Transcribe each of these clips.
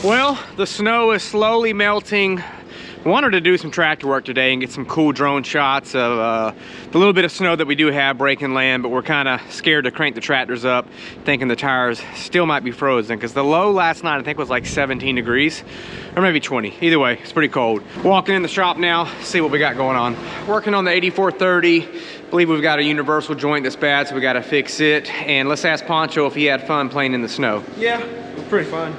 Well, the snow is slowly melting. Wanted to do some tractor work today and get some cool drone shots of the little bit of snow that we do have breaking land, but we're kind of scared to crank the tractors up, thinking the tires still might be frozen, because the low last night I think was like 17 degrees, or maybe 20. Either way, it's pretty cold. Walking in the shop now, see what we got going on. Working on the 8430. Believe we've got a universal joint that's bad, so we got to fix it. And let's ask Poncho if he had fun playing in the snow. Yeah, it was pretty fun.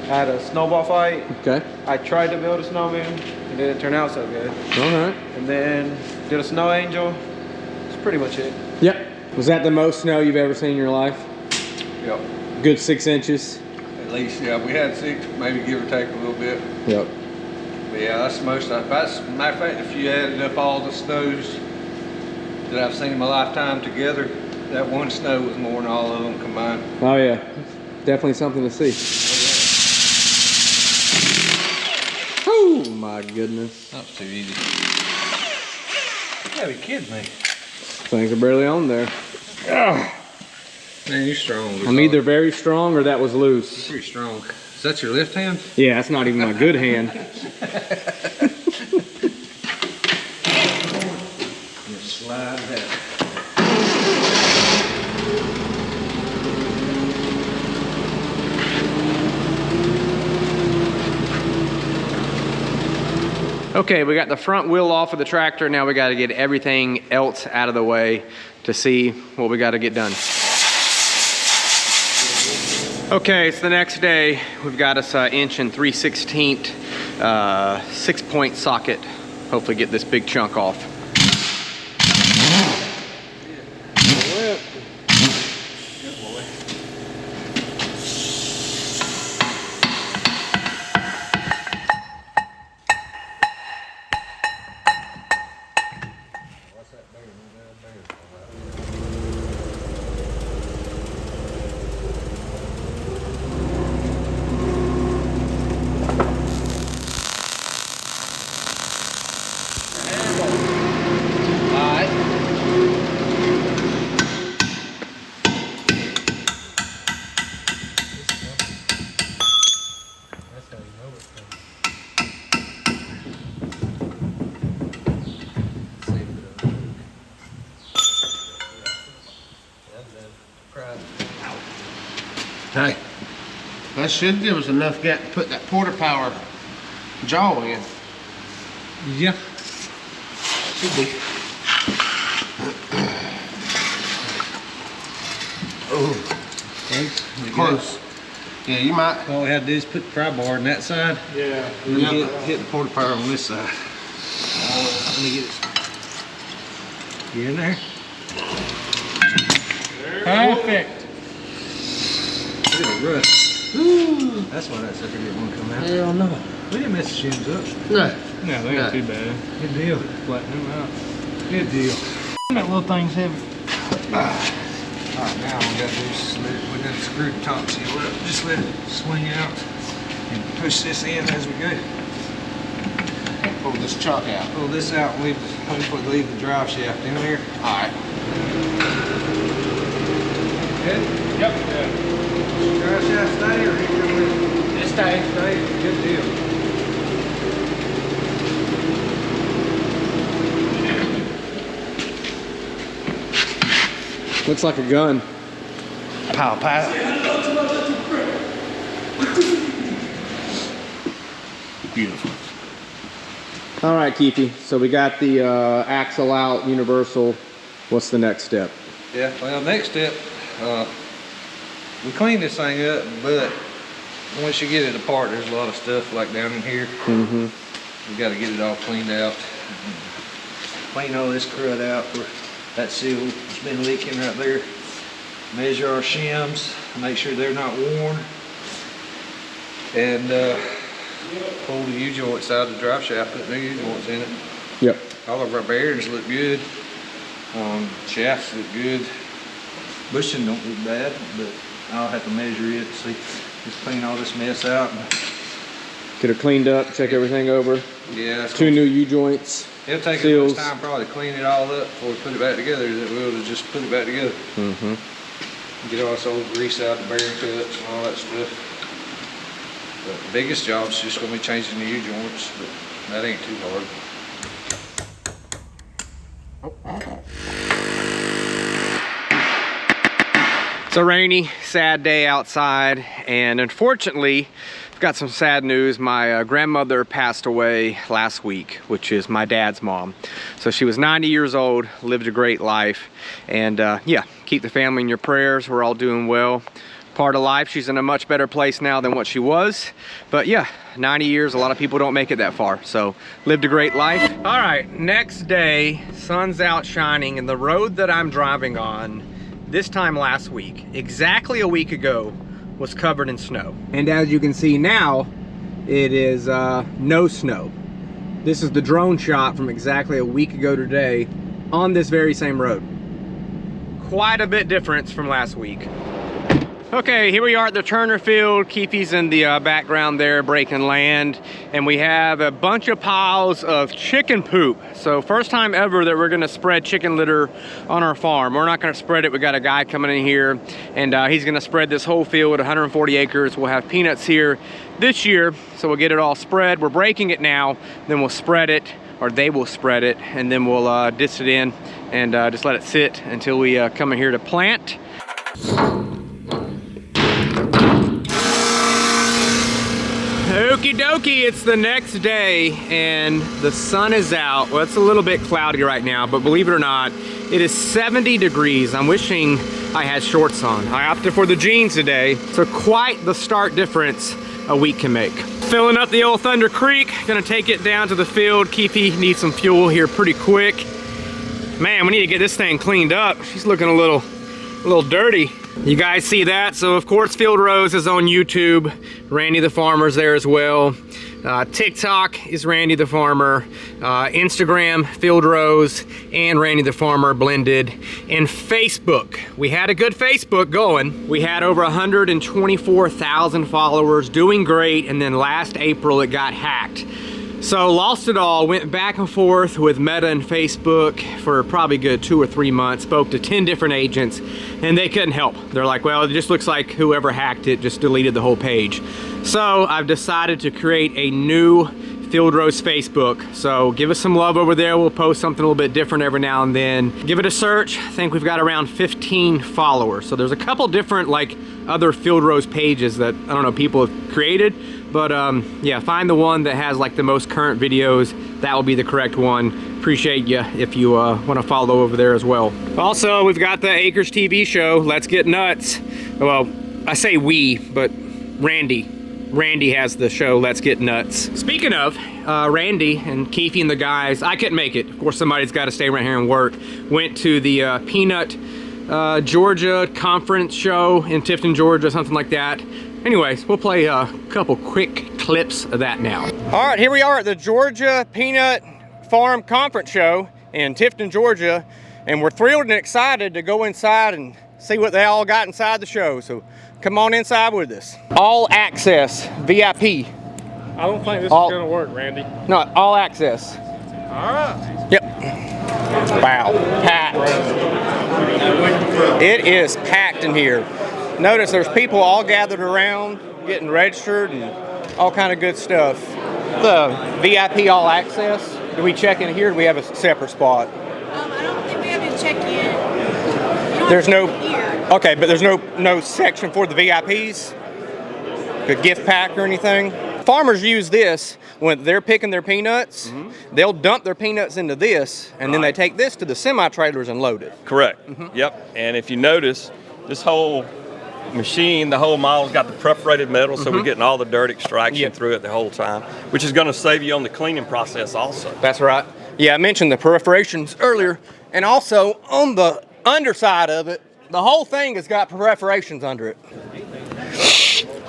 I had a snowball fight. Okay. I tried to build a snowman. It didn't turn out so good. All right. And then did a snow angel. That's pretty much it. Yep. Was that the most snow you've ever seen in your life? Yep. Good 6 inches? At least, yeah. We had 6, maybe give or take a little bit. Yep. But yeah, that's the most. That's, matter of fact, if you added up all the snows that I've seen in my lifetime together, that one snow was more than all of them combined. Oh yeah. Definitely something to see. Oh my goodness. That was too easy. You gotta be kidding me. Things are barely on there. Ugh. Man, you're strong. I'm either very strong or that was loose. You're pretty strong. Is that your left hand? Yeah, that's not even my good hand. Just slide that. Okay, we got the front wheel off of the tractor. Now we got to get everything else out of the way to see what we got to get done. Okay, it's the next day. We've got us 1 3/16 6-point socket. Hopefully get this big chunk off. Hey, that should give us enough gap to put that quarter power jaw in. Yeah. Should be. Oh, close. Yeah, you might. All we had to do is put the pry bar on that side. Yeah. And then hit the quarter power on this side. Let me get it. Get in there. Perfect. Look at the rust. That's why that sucker didn't want to come out. Hell no. We didn't mess the shims up. No. No, they ain't too bad. Good deal. Flatten them out. Good deal. That little thing's heavy. Alright, now all we gotta do is just let it, we done screwed the top seal up. Just let it swing out and push this in as we go. Pull this chuck out. Pull this out and hopefully leave the drive shaft in there. Alright. Good? Yep. Yeah. Drive shaft stay or you come with it? It stays. Stay. Good deal. Looks like a gun. Pow, pow. Beautiful. All right, Keithy. So we got the axle out, universal. What's the next step? Yeah, well, next step, we clean this thing up, but once you get it apart, there's a lot of stuff like down in here. Mm-hmm. We got to get it all cleaned out. Clean all this crud out where that seal has been leaking right there. Measure our shims, make sure they're not worn. And pull the U-joints out of the drive shaft, put new U-joints in it. Yep. All of our bearings look good. Shafts look good. Bushing don't look bad, but I'll have to measure it, see, just clean all this mess out. Get it cleaned up, check everything over. Yeah, that's 2 new U-joints. It'll take seals. us much time probably to clean it all up before we put it back together that we'll just put it back together. Mm-hmm. Get all this old grease out, the bearing cuts and all that stuff. But the biggest job's just gonna be changing the U-joints, but that ain't too hard. It's a rainy, sad day outside, and unfortunately, I've got some sad news. My grandmother passed away last week, which is my dad's mom. So she was 90 years old, lived a great life, and yeah, keep the family in your prayers. We're all doing well. Part of life, she's in a much better place now than what she was. But yeah, 90 years, a lot of people don't make it that far. So lived a great life. All right, next day, sun's out shining, and the road that I'm driving on this time last week, exactly a week ago, was covered in snow. And as you can see now, it is no snow. This is the drone shot from exactly a week ago today on this very same road. Quite a bit difference from last week. Okay, here we are at the Turner field. Keefe's in the background there breaking land, and we have a bunch of piles of chicken poop. So first time ever that we're gonna spread chicken litter on our farm. We're not gonna spread it. We got a guy coming in here, and he's gonna spread this whole field, 140 acres. We'll have peanuts here this year, so we'll get it all spread. We're breaking it now, then we'll spread it, or they will spread it, and then we'll disc it in and just let it sit until we come in here to plant. Okie dokie, it's the next day and the sun is out. Well, it's a little bit cloudy right now, but believe it or not, it is 70 degrees. I'm wishing I had shorts on. I opted for the jeans today, so quite the stark difference a week can make. Filling up the old Thunder Creek, gonna take it down to the field. Keefe needs some fuel here pretty quick. Man, we need to get this thing cleaned up. She's looking a little dirty. You guys see that? So of course Field Rose is on YouTube. Randy the Farmer's there as well. TikTok is Randy the Farmer. Instagram, Field Rose and Randy the Farmer blended. And Facebook, we had a good Facebook going. We had over 124,000 followers, doing great. And then last April it got hacked. So lost it all, went back and forth with Meta and Facebook for probably a good 2 or 3 months, spoke to 10 different agents, and they couldn't help. They're like, well, it just looks like whoever hacked it just deleted the whole page. So I've decided to create a new Field Rose Facebook. So give us some love over there. We'll post something a little bit different every now and then. Give it a search. I think we've got around 15 followers. So there's a couple different like other Field Rose pages that, I don't know, people have created. But yeah, find the one that has like the most current videos. That will be the correct one. Appreciate you if you want to follow over there as well. Also, we've got the Acres TV show, Let's Get Nuts. Well, I say we, but Randy has the show Let's Get Nuts. Speaking of Randy and Keefe and the guys, I couldn't make it. Of course, somebody's got to stay right here and work. Went to the Peanut Georgia conference show in Tifton, Georgia, something like that. Anyways, we'll play a couple quick clips of that now. All right, here we are at the Georgia Peanut Farm Conference Show in Tifton, Georgia, and we're thrilled and excited to go inside and see what they all got inside the show. So come on inside with us. All access, VIP. I don't think this is gonna work, Randy. No, all access. All right. Yep. Wow, packed. It is packed in here. Notice there's people all gathered around, getting registered and all kind of good stuff. The VIP all access. Do we check in here? Or do we have a separate spot? I don't think we have to check in. You don't There's no. here. Okay, but there's no section for the VIPs. The gift pack or anything. Farmers use this when they're picking their peanuts. They'll dump their peanuts into this, and then they take this to the semi-trailers and load it. Correct. Yep. And if you notice, this whole machine, the whole model's got the perforated metal, so we're getting all the dirt extraction through it the whole time, which is going to save you on the cleaning process also. That's right. Yeah, I mentioned the perforations earlier, and also on the underside of it, the whole thing has got perforations under it.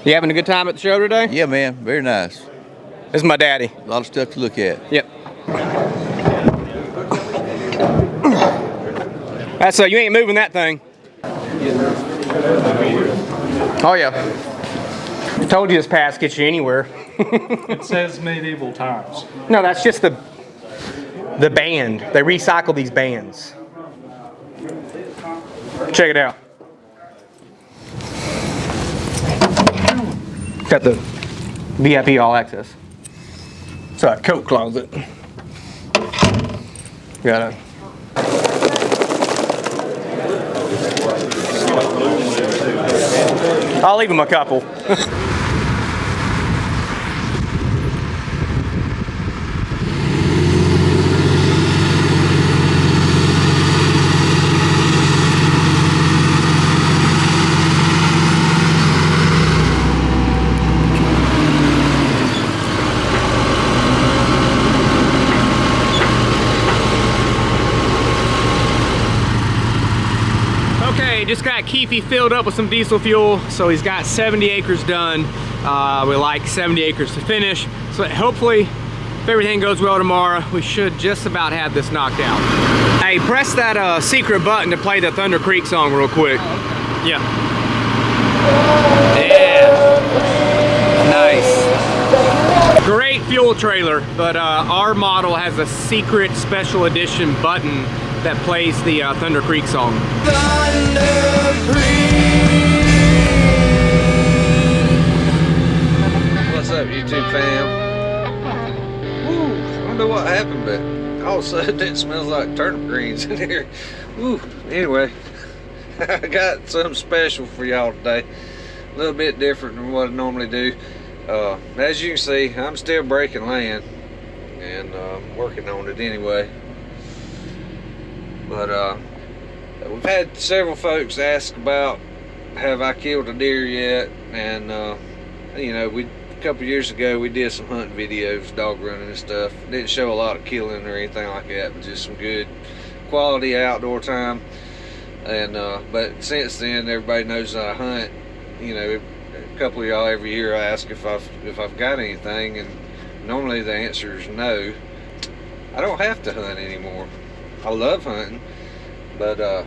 You having a good time at the show today? Yeah, man, very nice. This is my daddy. A lot of stuff to look at. Yep. That's you ain't moving that thing. Oh yeah. I told you this pass gets you anywhere. It says medieval times. No, that's just the band. They recycle these bands. Check it out. Got the VIP All Access. It's a coat closet. Got it. I'll leave him a couple. Just got Keefy filled up with some diesel fuel, so he's got 70 acres done. We like 70 acres to finish, so hopefully, if everything goes well tomorrow, we should just about have this knocked out. Hey, press that secret button to play the Thunder Creek song real quick. Yeah. Yeah. Nice. Great fuel trailer, but our model has a secret special edition button that plays the Thunder Creek song. Thunder Creek. What's up, YouTube fam? Woo, I don't know what happened, but all of a sudden it smells like turnip greens in here. Woo, anyway, I got something special for y'all today. A little bit different than what I normally do. As you can see, I'm still breaking land and working on it anyway. But we've had several folks ask about, have I killed a deer yet? And you know, a couple years ago we did some hunting videos, dog running and stuff. Didn't show a lot of killing or anything like that, but just some good quality outdoor time. And but since then, everybody knows that I hunt. You know, a couple of y'all every year ask if I've got anything, and normally the answer is no. I don't have to hunt anymore. I love hunting, but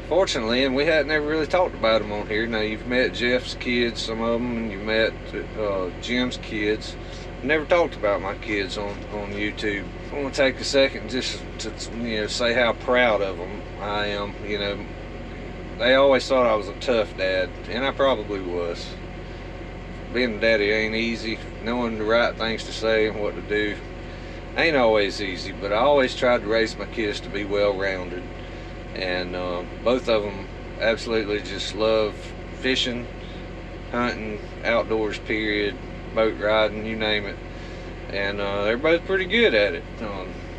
fortunately, and we hadn't ever really talked about them on here. Now, you've met Jeff's kids, some of them, and you met Jim's kids. Never talked about my kids on YouTube. I want to take a second just to say how proud of them I am. You know, they always thought I was a tough dad, and I probably was. Being a daddy ain't easy. Knowing the right things to say and what to do ain't always easy, but I always tried to raise my kids to be well-rounded. And both of them absolutely just love fishing, hunting, outdoors period, boat riding, you name it. And they're both pretty good at it.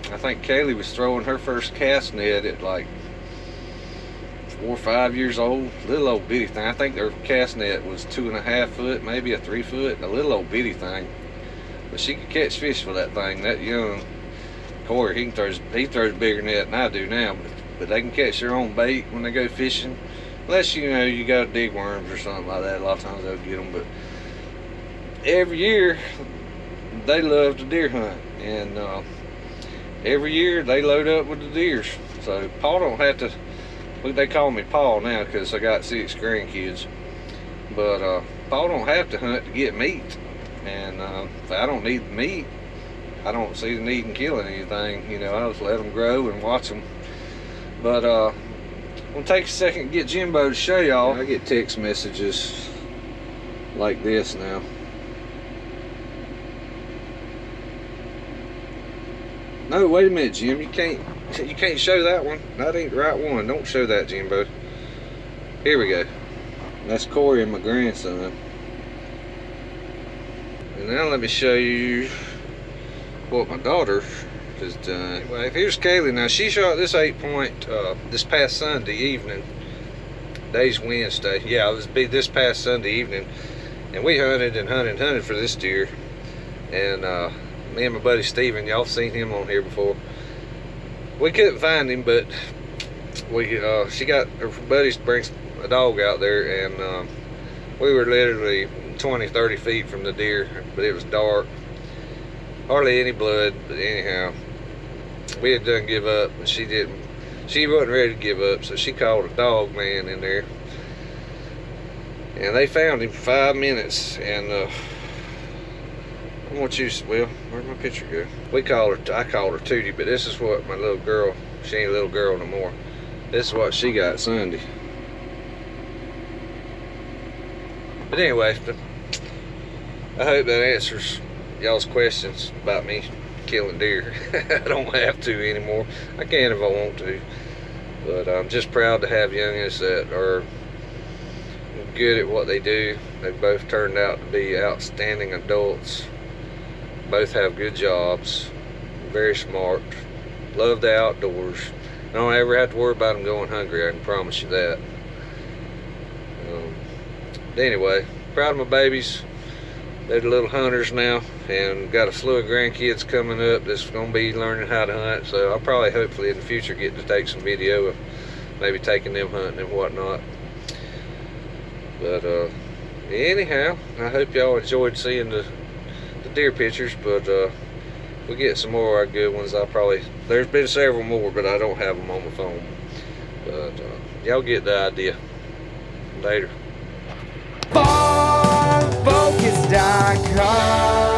I think Kaylee was throwing her first cast net at like 4 or 5 years old. Little old bitty thing. I think their cast net was 2.5 foot, maybe a 3 foot, a little old bitty thing. But she could catch fish with that thing, that young. Corey, he throws bigger net than I do now, but they can catch their own bait when they go fishing. Unless, you know, you got to dig worms or something like that. A lot of times they'll get them, but every year they love to deer hunt, and every year they load up with the deers. So Paul don't have to, they call me Paul now because I got 6 grandkids, but Paul don't have to hunt to get meat. And if I don't need the meat, I don't see the need in killing anything. You know, I just let them grow and watch them. But I'm gonna take a second to get Jimbo to show y'all. I get text messages like this now. No, wait a minute, Jim. You can't show that one. That ain't the right one. Don't show that, Jimbo. Here we go. That's Corey and my grandson. And now let me show you what my daughter has done. Well, here's Kaylee. Now, she shot this 8-point this past Sunday evening. Today's Wednesday. Yeah, it was this past Sunday evening. And we hunted and hunted and hunted for this deer. And me and my buddy Steven, y'all seen him on here before. We couldn't find him, but she got her buddies brings a dog out there, and we were literally 20-30 feet from the deer, but it was dark, hardly any blood. But anyhow, we had done give up, and she wasn't ready to give up, so she called a dog man in there, and they found him for 5 minutes. And I want you, well, where'd my picture go? I called her Tootie, but this is what my little girl, she ain't a little girl no more, this is what she got Sunday. But anyway, I hope that answers y'all's questions about me killing deer. I don't have to anymore. I can if I want to. But I'm just proud to have youngins that are good at what they do. They've both turned out to be outstanding adults. Both have good jobs, very smart, love the outdoors. I don't ever have to worry about them going hungry, I can promise you that. Anyway, proud of my babies. They're the little hunters now, and got a slew of grandkids coming up that's going to be learning how to hunt. So I'll probably, hopefully in the future, get to take some video of maybe taking them hunting and whatnot. But anyhow, I hope y'all enjoyed seeing the deer pictures. But we'll get some more of our good ones. There's been several more, but I don't have them on my phone. But y'all get the idea. Later. FarmFocus.com